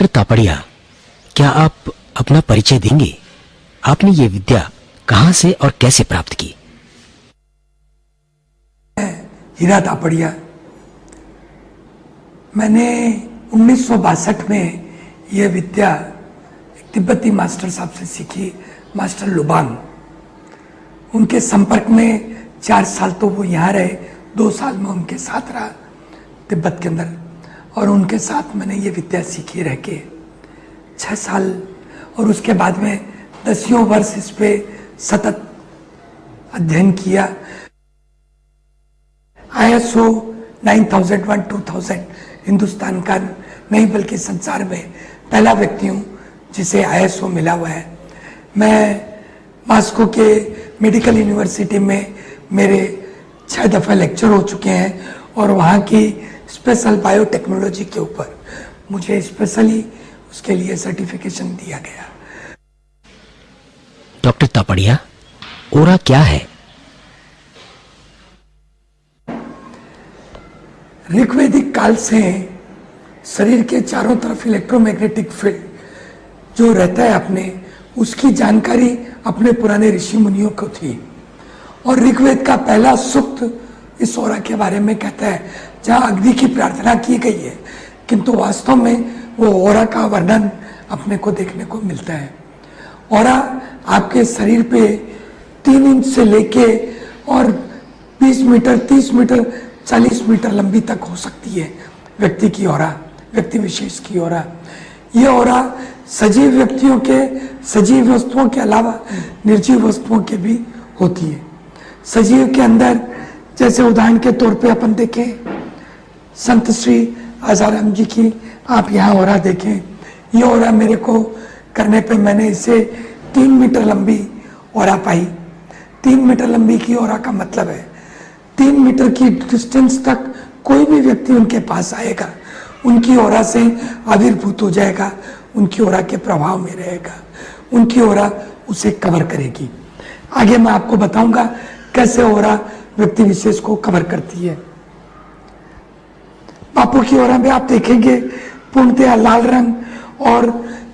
Doctor Tapadia, क्या आप अपना परिचय देंगे? आपने ये विद्या कहां से और कैसे प्राप्त की? हीरा तापड़िया। मैंने 1962 में यह विद्या एक तिब्बती मास्टर साहब से सीखी, मास्टर लुबांग। उनके संपर्क में 4 साल तो वो यहाँ रहे, 2 साल में उनके साथ रहा तिब्बत के अंदर, और उनके साथ मैंने ये विद्या सीखी रह के 6 साल। और उसके बाद में 10 वर्ष इस पे सतत अध्ययन किया। ISO 9001-2000 हिंदुस्तान का नहीं बल्कि संसार में पहला व्यक्ति हूँ जिसे ISO मिला हुआ है। मैं मॉस्को के मेडिकल यूनिवर्सिटी में मेरे 6 दफ़ा लेक्चर हो चुके हैं, और वहाँ की स्पेशल बायोटेक्नोलॉजी के ऊपर मुझे स्पेशली उसके लिए सर्टिफिकेशन दिया गया। डॉक्टर तापड़िया, ओरा क्या है? ऋग्वैदिक काल से शरीर के चारों तरफ इलेक्ट्रोमैग्नेटिक फील्ड जो रहता है अपने, उसकी जानकारी अपने पुराने ऋषि मुनियों को थी। और ऋग्वेद का पहला सूक्त इस ओरा के बारे में कहता है, जहां अग्नि की प्रार्थना की गई है, किंतु वास्तव में वो ओरा का वर्णन अपने को देखने को मिलता है। ओरा आपके शरीर पे 3 इंच से लेके और 20 मीटर, 30 मीटर, 40 मीटर लंबी तक हो सकती है व्यक्ति की ओरा, व्यक्ति विशेष की ओरा। ये ओरा सजीव व्यक्तियों के, सजीव वस्तुओं के अलावा निर्जीव वस्तुओं के भी होती है। सजीव के अंदर जैसे उदाहरण के तौर पे अपन देखें संत श्री आसाराम जी की आप यहाँ ओरा देखें। ये ओरा मेरे को करने पे मैंने इसे 3 मीटर लंबी ओरा पाई। 3 मीटर लंबी की ओरा का मतलब है 3 मीटर की डिस्टेंस तक कोई भी व्यक्ति उनके पास आएगा, उनकी ओरा से आविर्भूत हो जाएगा, उनकी ओरा के प्रभाव में रहेगा, उनकी ओरा उसे कवर करेगी। आगे मैं आपको बताऊंगा कैसे ओरा व्यक्ति विशेष को कवर करती है। बापू की ओरा में आप देखेंगे पूर्णतः लाल रंग और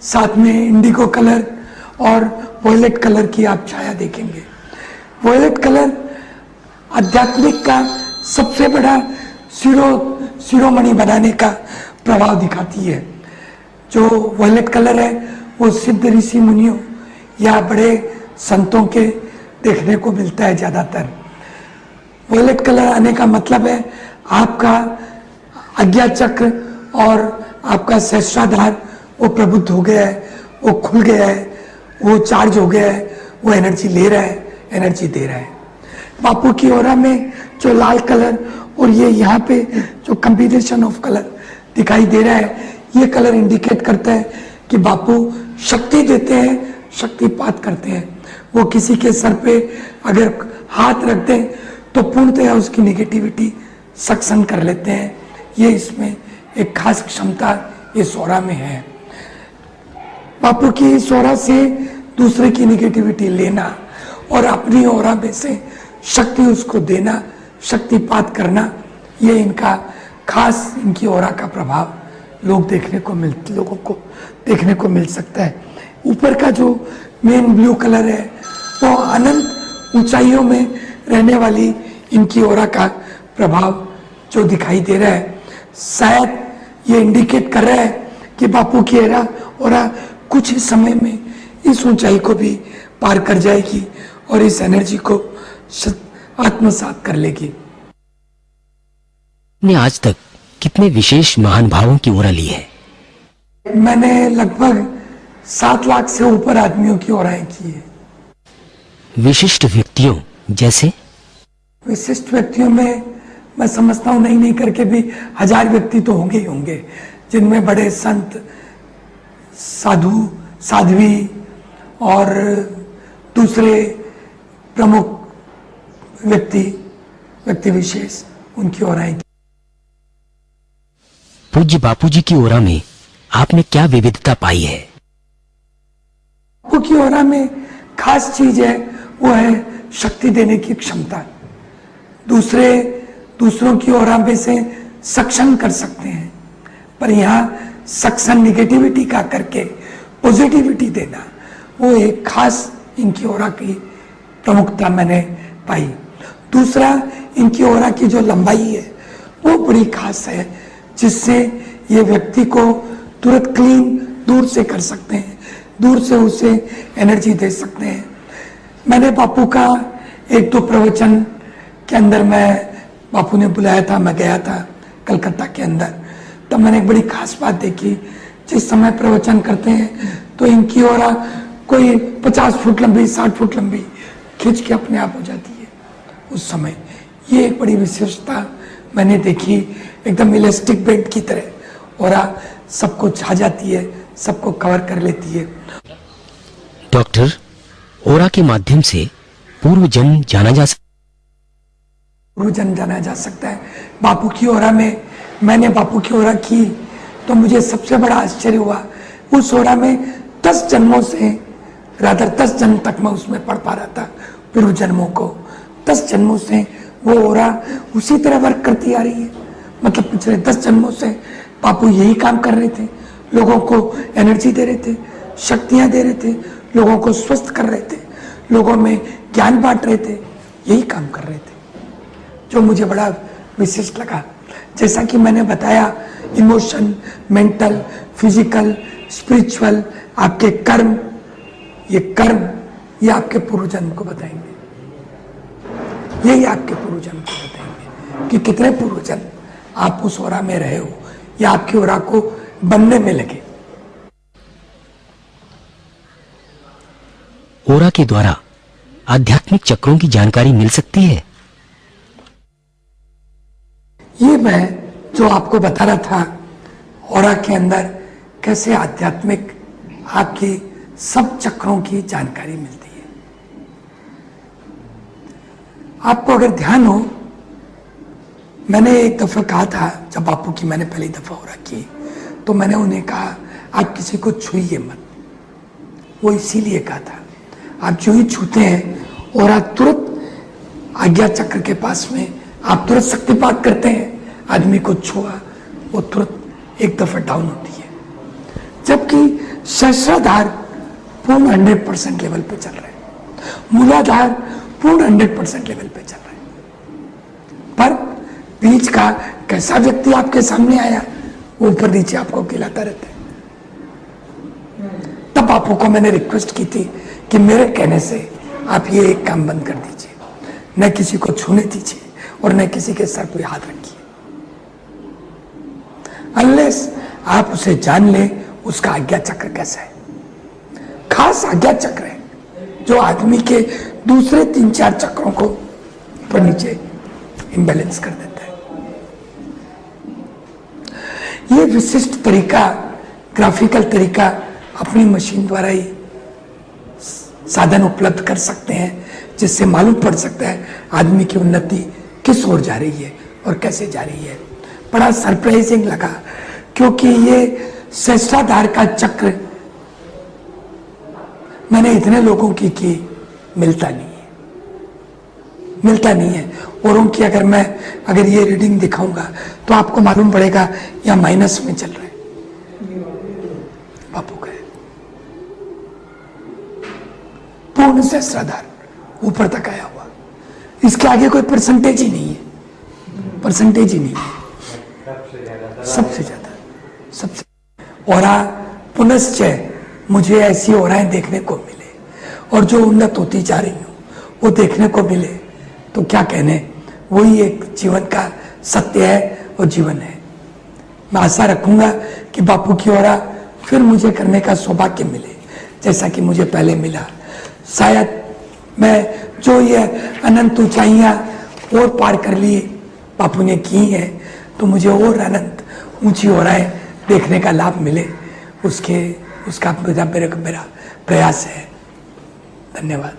साथ में इंडिगो कलर और वॉयलेट कलर की आप छाया देखेंगे। वॉयलेट कलर आध्यात्मिक का सबसे बड़ा शिरोमणि बनाने का प्रभाव दिखाती है। जो वॉयलेट कलर है वो सिद्ध ऋषि मुनियों या बड़े संतों के देखने को मिलता है ज्यादातर। वॉयलेट कलर आने का मतलब है आपका आज्ञा चक्र और आपका सहस्त्राधार वो प्रबुद्ध हो गया है, वो खुल गया है, वो चार्ज हो गया है, वो एनर्जी ले रहा है, एनर्जी दे रहा है। बापू की ओरा में जो लाल कलर और ये यहाँ पे जो कॉम्बिनेशन ऑफ कलर दिखाई दे रहा है, ये कलर इंडिकेट करता है कि बापू शक्ति देते हैं, शक्तिपात करते हैं। वो किसी के सर पे अगर हाथ रख दें तो पूर्णतः उसकी नेगेटिविटी सक्शन कर लेते हैं। ये इसमें एक खास क्षमता इस ओरा में है। बापू की इस ओरा से दूसरे की नेगेटिविटी लेना और अपनी ओरा में से शक्ति उसको देना, शक्तिपात करना, ये इनका खास, इनकी ओरा का प्रभाव लोगों को देखने को मिल सकता है। ऊपर का जो मेन ब्लू कलर है वो अनंत ऊंचाइयों में रहने वाली इनकी ओरा का प्रभाव जो दिखाई दे रहा है, शायद ये इंडिकेट कर रहा है कि बापू की ओरा कुछ ही समय में इस ऊंचाई को भी पार कर जाएगी और इस एनर्जी को आत्मसात कर लेगी। ने आज तक कितने विशेष महान भावों की ओरा ली है? मैंने लगभग 7 लाख से ऊपर आदमियों की ओराएं की है। विशिष्ट व्यक्तियों जैसे? विशिष्ट व्यक्तियों में मैं समझता हूँ नहीं करके भी 1000 व्यक्ति तो होंगे ही होंगे, जिनमें बड़े संत, साधु, साध्वी और दूसरे प्रमुख व्यक्ति विशेष, उनकी ओराएं। पूज्य बापूजी की ओरा में आपने क्या विविधता पाई है? बापू की ओरा में खास चीज है वो है शक्ति देने की क्षमता। दूसरों की ओरा में से सक्षम कर सकते हैं, पर यहाँ सक्शन निगेटिविटी का करके पॉजिटिविटी देना, वो एक खास इनकी ओरा की प्रमुखता मैंने पाई। दूसरा, इनकी ओरा की जो लंबाई है वो बड़ी खास है, जिससे ये व्यक्ति को तुरंत क्लीन दूर से कर सकते हैं, दूर से उसे एनर्जी दे सकते हैं। मैंने बापू का एक दो प्रवचन के अंदर बापू ने बुलाया था, मैं गया था कलकत्ता के अंदर, तब मैंने एक बड़ी खास बात देखी। जिस समय प्रवचन करते हैं तो इनकी ओरा कोई 50 फुट लंबी, 60 फुट लंबी खिंच के अपने आप हो जाती है उस समय। ये एक बड़ी विशेषता मैंने देखी, एकदम इलास्टिक बेल्ट की तरह ओरा सबको छा जाती है, सबको कवर कर लेती है। डॉक्टर, ओरा के माध्यम से पूर्व जन्म जाना जा सकता है। बापू की ओरा में मैंने बापू की ओरा की तो मुझे सबसे बड़ा आश्चर्य हुआ, उस ओरा में 10 जन्मों से, रादर 10 जन्म तक मैं उसमें पढ़ पा रहा था पूर्व जन्मों को। 10 जन्मों से वो ओरा उसी तरह वर्क करती आ रही है। मतलब पिछले 10 जन्मों से बापू यही काम कर रहे थे, लोगों को एनर्जी दे रहे थे, शक्तियां दे रहे थे, लोगों को स्वस्थ कर रहे थे, लोगों में ज्ञान बांट रहे थे, यही काम कर रहे थे, जो मुझे बड़ा विशिष्ट लगा। जैसा कि मैंने बताया, इमोशन, मेंटल, फिजिकल, स्पिरिचुअल, आपके कर्म, ये आपके पूर्वजन्म को बताएंगे, यही आपके पूर्वजन्म को बताएंगे कि कितने पूर्वजन्म आप उस ओरा में रहे हो या आपकी ओरा को बनने में लगे। ओरा के द्वारा आध्यात्मिक चक्रों की जानकारी मिल सकती है? ये मैं जो आपको बता रहा था, ओरा के अंदर कैसे आध्यात्मिक आपकी सब चक्रों की जानकारी मिलती है। आपको अगर ध्यान हो, मैंने एक दफा कहा था, जब बापू की मैंने पहली दफा ओरा की, तो मैंने उन्हें कहा आप किसी को छूइए मत। वो इसीलिए कहा था, आप जो ही छूते हैं ओरा तुरंत आज्ञा चक्र के पास में आप तुरंत शक्तिपात करते हैं, आदमी को छुआ वो तुरंत एक दफा डाउन होती है। जबकि सहस्राधार पूर्ण 100% लेवल पे चल रहे हैं, मूलाधार पूर्ण 100% लेवल पे चल रहे हैं, पर बीच का कैसा व्यक्ति आपके सामने आया, वो ऊपर नीचे आपको खिलाता रहता है। तब बापू को मैंने रिक्वेस्ट की थी कि मेरे कहने से आप ये एक काम बंद कर दीजिए, न किसी को छूने दीजिए और न किसी के सर पे हाथ रखिए, अनलेस आप उसे जान ले उसका आज्ञा चक्र कैसा है। खास आज्ञा चक्र है जो आदमी के दूसरे 3-4 चक्रों को ऊपर नीचे इम्बैलेंस कर देता है। ये विशिष्ट तरीका, ग्राफिकल तरीका अपनी मशीन द्वारा ही साधन उपलब्ध कर सकते हैं, जिससे मालूम पड़ सकता है आदमी की उन्नति किस ओर जा रही है और कैसे जा रही है। बड़ा सरप्राइजिंग लगा, क्योंकि ये सहस्त्राधार का चक्र मैंने इतने लोगों की मिलता नहीं है। और उनकी अगर ये रीडिंग दिखाऊंगा तो आपको मालूम पड़ेगा या माइनस में चल रहा है। बापू का पूर्ण सहस्त्राधार ऊपर तक आया हुआ, इसके आगे कोई परसेंटेज ही नहीं है, सबसे ज्यादा। ओरा पुनश्चय मुझे ऐसी ओराएं देखने को मिले और जो उन्नत होती जा रही हूं वो देखने को मिले, तो क्या कहने, वही एक जीवन का सत्य है और जीवन है। मैं आशा रखूंगा कि बापू की ओरा फिर मुझे करने का सौभाग्य मिले, जैसा कि मुझे पहले मिला। शायद मैं जो ये अनंत ऊंचाइयां और पार कर लिए बापू ने की हैं, तो मुझे और अनंत ऊंची ओराएं देखने का लाभ मिले, उसका मेरा प्रयास है। धन्यवाद।